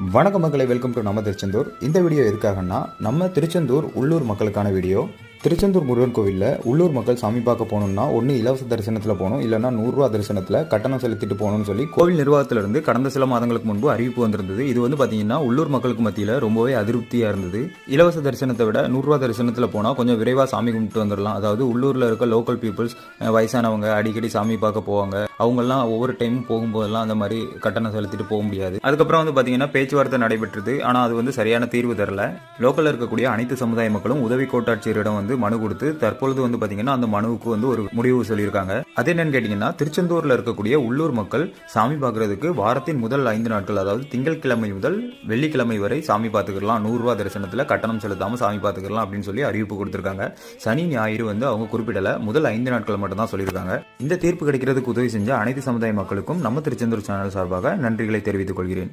வணக்க மக்களை, welcome to நம்ம திருச்செந்தூர். இந்த வீடியோ எதுக்காகன்னா, நம்ம திருச்செந்தூர் உள்ளூர் மக்களுக்கான வீடியோ. திருச்செந்தூர் முருகன் கோவிலில் உள்ளூர் மக்கள் சாமி பார்க்க போகணுன்னா ஒன்று இலவச தரிசனத்தில் போகணும், இல்லைனா 100 ரூபா தரிசனத்தில் கட்டணம் செலுத்திட்டு போகணும்னு சொல்லி கோவில் நிர்வாகத்திலிருந்து கடந்த சில மாதங்களுக்கு முன்பு அறிவிப்பு வந்திருந்தது. இது வந்து பார்த்தீங்கன்னா உள்ளூர் மக்களுக்கு மத்தியில் ரொம்பவே அதிருப்தியாக இருந்தது. இலவச தரிசனத்தை விட 100 ரூபா தரிசனத்தில் போனால் கொஞ்சம் விரைவாக சாமி கும்பிட்டு வந்துடலாம். அதாவது உள்ளூரில் இருக்க லோக்கல் பீப்புள்ஸ், வயசானவங்க அடிக்கடி சாமி பார்க்க போவாங்க. அவங்கெல்லாம் ஒவ்வொரு டைமும் போகும்போதெல்லாம் அந்த மாதிரி கட்டணம் செலுத்திட்டு போக முடியாது. அதுக்கப்புறம் வந்து பார்த்தீங்கன்னா பேச்சுவார்த்தை நடைபெற்றது. ஆனால் அது வந்து சரியான தீர்வு தரல. லோக்கலில் இருக்கக்கூடிய அனைத்து சமுதாய மக்களும் உதவி கோட்டாட்சியரிடம் வந்து மனு கொடுத்து தற்பொழுது வந்து பாத்தீங்கன்னா அந்த மனுவுக்கு வந்து ஒரு முடிவு சொல்லியிருக்காங்க. அது என்னன்னு கேட்டீங்கன்னா, திருச்செந்தூர்ல இருக்கக்கூடிய உள்ளூர் மக்கள் சாமி பார்க்கறதுக்கு வாரத்தின் முதல் 5 நாட்கள், அதாவது திங்கட்கிழமை முதல் வெள்ளிக்கிழமை வரை சாமி பார்த்துக்கலாம். 100 ரூபா தரிசனத்துல கட்டணம் செலுத்தாம சாமி பார்த்துக்கலாம் அப்படின்னு சொல்லி அறிவிப்பு கொடுத்திருக்காங்க. சனி ஞாயிறு வந்து அவங்க குறிப்பிடல, முதல் 5 நாட்கள் மட்டும் தான் சொல்லியிருக்காங்க. இந்த தீர்ப்பு கிடைக்கிறதுக்கு உதவி செஞ்ச அனைத்து சமுதாய மக்களுக்கும் நம்ம திருச்செந்தூர் சேனல் சார்பாக நன்றிகளை தெரிவித்துக் கொள்கிறேன்.